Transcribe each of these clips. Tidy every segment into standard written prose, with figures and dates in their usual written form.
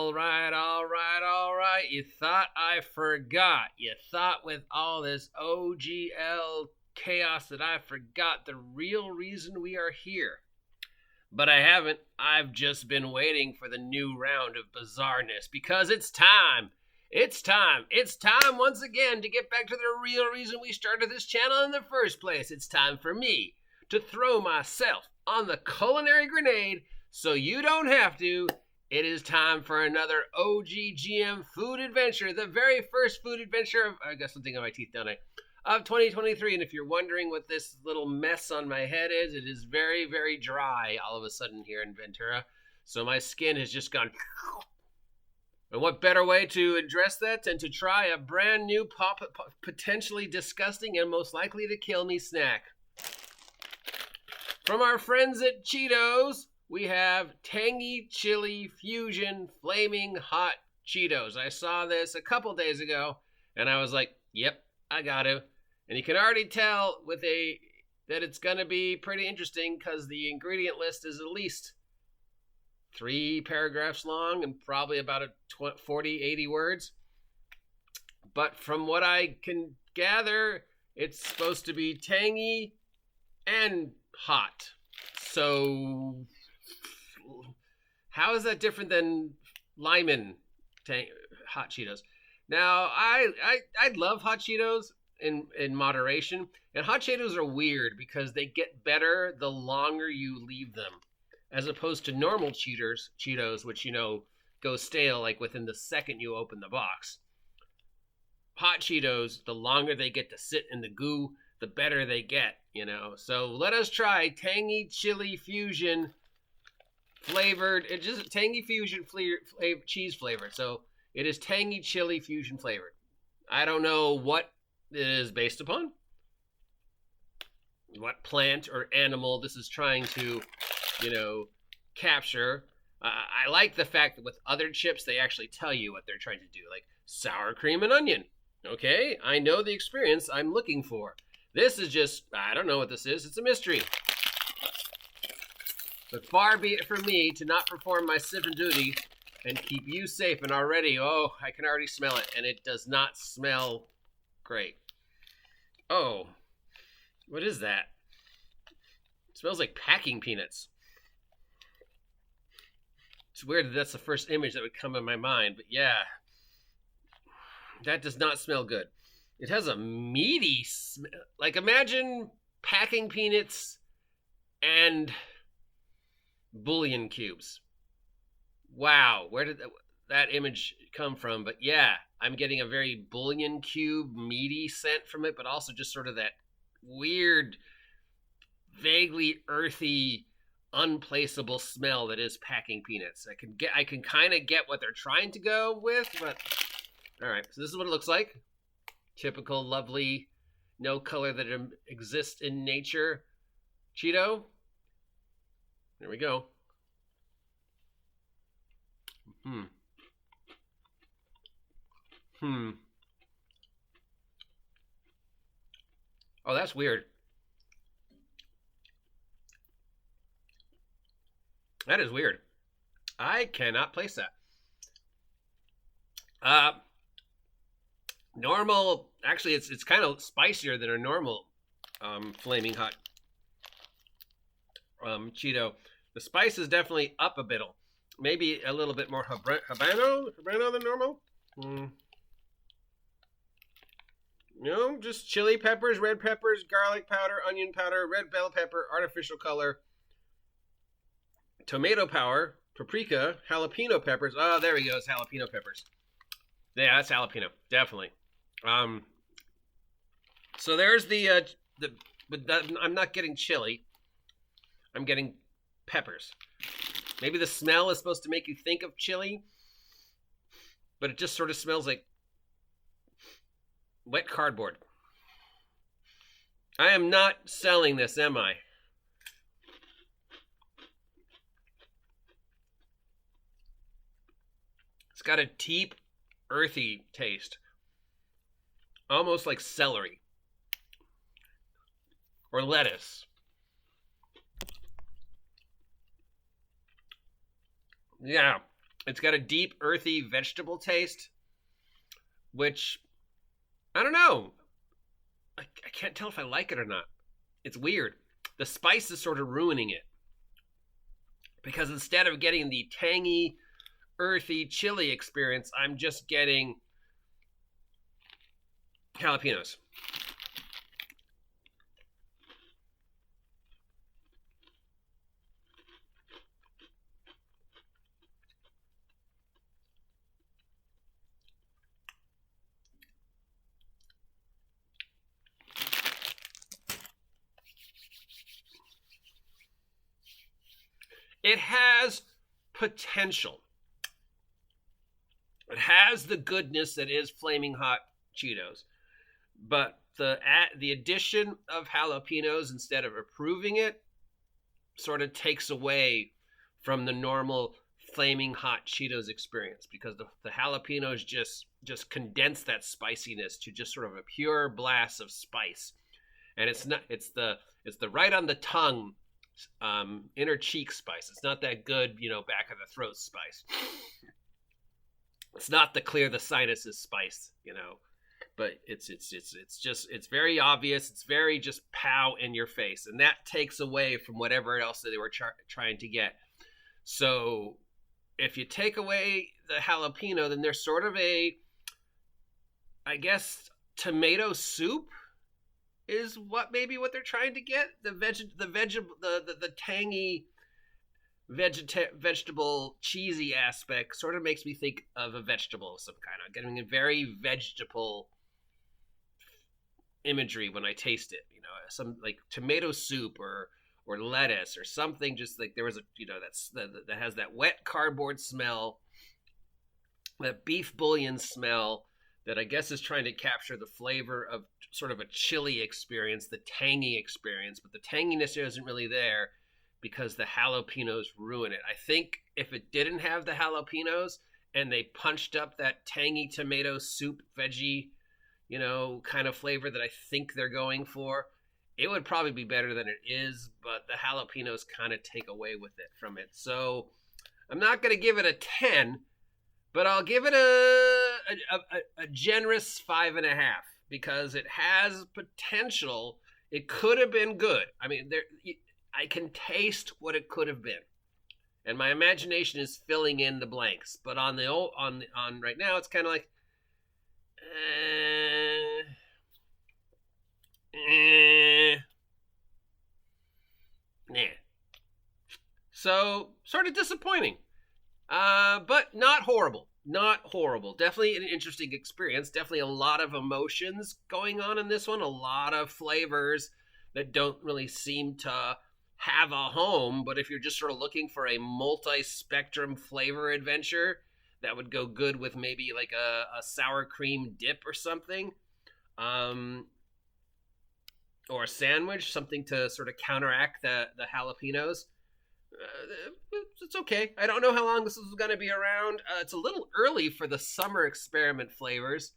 All right. You thought I forgot. You thought with all this OGL chaos that I forgot the real reason we are here. But I haven't. I've just been waiting for the new round of bizarreness because it's time. It's time once again to get back to the real reason we started this channel in the first place. It's time for me to throw myself on the culinary grenade so you don't have to. It is time for another OGGM food adventure, the very first food adventure of, I got something on my teeth, don't I, of 2023. And if you're wondering what this little mess on my head is, it is very, very dry all of a sudden here in Ventura. So my skin has just gone. And what better way to address that than to try a brand new, potentially disgusting and most likely to kill me snack. From our friends at Cheetos, we have Tangy Chili Fusion Flaming Hot Cheetos. I saw this a couple days ago, and I was like, yep, I got to. And you can already tell that it's going to be pretty interesting because the ingredient list is at least 3 paragraphs long and probably about 40, 80 words. But from what I can gather, it's supposed to be tangy and hot. So how is that different than Lyman hot Cheetos? Now, I love hot Cheetos in moderation. And hot Cheetos are weird because they get better the longer you leave them, as opposed to normal Cheetos, which, go stale like within the second you open the box. Hot Cheetos, the longer they get to sit in the goo, the better they get, So let us try Tangy Chili Fusion flavored. It's just Tangy Fusion cheese flavored. So it is Tangy Chili Fusion flavored. I don't know what it is based upon, what plant or animal this is trying to capture. I like the fact that with other chips, they actually tell you what they're trying to do, like sour cream and onion. Okay, I know the experience I'm looking for. This is just, I don't know what this is. It's a mystery. But far be it from me to not perform my civic duty and keep you safe. And already, I can already smell it. And it does not smell great. Oh, what is that? It smells like packing peanuts. It's weird that that's the first image that would come in my mind, but yeah, that does not smell good. It has a meaty smell. Like, imagine packing peanuts and bouillon cubes. Wow, where did that image come from? But yeah, I'm getting a very bouillon cube meaty scent from it, but also just sort of that weird, vaguely earthy, unplaceable smell that is packing peanuts. I can kind of get what they're trying to go with, but all right. So this is what it looks like. Typical, lovely, no color that exists in nature Cheeto. There we go. Oh, that's weird. That is weird. I cannot place that. Normal, actually, it's kind of spicier than a normal flaming hot Cheeto. The spice is definitely up a bit. Maybe a little bit more habano than normal. Just chili peppers, red peppers, garlic powder, onion powder, red bell pepper, artificial color, tomato powder, paprika, jalapeno peppers. Oh, there we go. It's jalapeno peppers. Yeah, that's jalapeno, definitely. So there's I'm not getting chili. I'm getting peppers. Maybe the smell is supposed to make you think of chili, but it just sort of smells like wet cardboard. I am not selling this, am I? It's got a deep, earthy taste. Almost like celery. Or lettuce. Yeah. It's got a deep, earthy vegetable taste, which I don't know. I can't tell if I like it or not. It's weird. The spice is sort of ruining it because instead of getting the tangy, earthy, chili experience, I'm just getting jalapenos. It has potential. It has the goodness that is flaming hot Cheetos, but the addition of jalapenos instead of improving it sort of takes away from the normal flaming hot Cheetos experience because the jalapenos just condense that spiciness to just sort of a pure blast of spice, and it's the right on the tongue inner cheek spice. It's not that good, back of the throat spice. It's not the clear the sinuses spice, but it's very obvious. It's very just pow in your face, and that takes away from whatever else that they were trying to get. So if you take away the jalapeno, then there's sort of I guess, tomato soup is what they're trying to get. The tangy vegetable cheesy aspect sort of makes me think of a vegetable of some kind. I'm getting a very vegetable imagery when I taste it. Some like tomato soup or lettuce or something. Just like there was that has that wet cardboard smell, that beef bouillon smell that I guess is trying to capture the flavor of sort of a chili experience, the tangy experience, but the tanginess isn't really there because the jalapenos ruin it. I think if it didn't have the jalapenos and they punched up that tangy tomato soup veggie, kind of flavor that I think they're going for, it would probably be better than it is, but the jalapenos kind of take away with it from it. So I'm not going to give it a 10, but I'll give it a generous 5.5 because it has potential. It could have been good. I mean, I can taste what it could have been, and my imagination is filling in the blanks. But on right now, it's kind of like, nah. So sort of disappointing. But not horrible. Not horrible. Definitely an interesting experience. Definitely a lot of emotions going on in this one. A lot of flavors that don't really seem to have a home. But if you're just sort of looking for a multi-spectrum flavor adventure, that would go good with maybe like a sour cream dip or something. Or a sandwich, something to sort of counteract the jalapenos. It's okay. I don't know how long this is going to be around. It's a little early for the summer experiment flavors.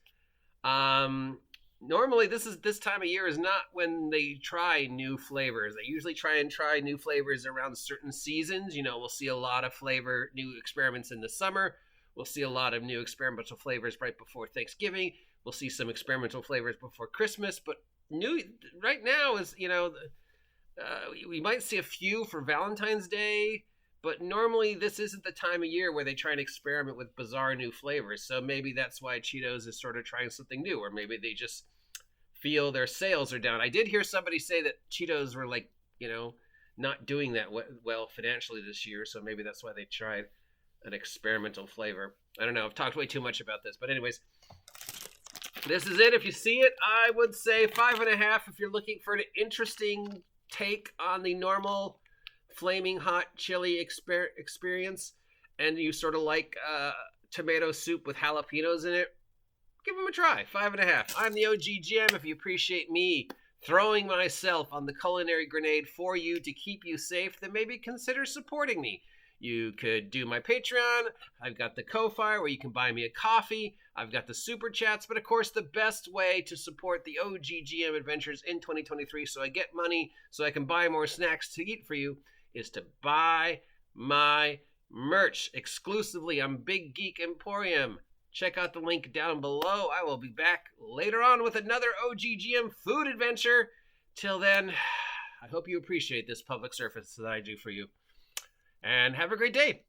Normally, this time of year is not when they try new flavors. They usually try new flavors around certain seasons. We'll see a lot of new experiments in the summer. We'll see a lot of new experimental flavors right before Thanksgiving. We'll see some experimental flavors before Christmas. But new right now is, we might see a few for Valentine's Day, but normally this isn't the time of year where they try and experiment with bizarre new flavors. So maybe that's why Cheetos is sort of trying something new, or maybe they just feel their sales are down. I did hear somebody say that Cheetos were like, not doing that well financially this year, so maybe that's why they tried an experimental flavor. I don't know. I've talked way too much about this, but anyways, this is it. If you see it, I would say 5.5 if you're looking for an interesting take on the normal flaming hot chili experience, and you sort of like tomato soup with jalapenos in it. Give them a try. 5.5. I'm the OGGM. If you appreciate me throwing myself on the culinary grenade for you to keep you safe, then maybe consider supporting me. You could do my Patreon. I've got the Ko-Fi where you can buy me a coffee. I've got the Super Chats. But of course, the best way to support the OGGM adventures in 2023 so I get money, so I can buy more snacks to eat for you, is to buy my merch exclusively on Big Geek Emporium. Check out the link down below. I will be back later on with another OGGM food adventure. Till then, I hope you appreciate this public service that I do for you. And have a great day.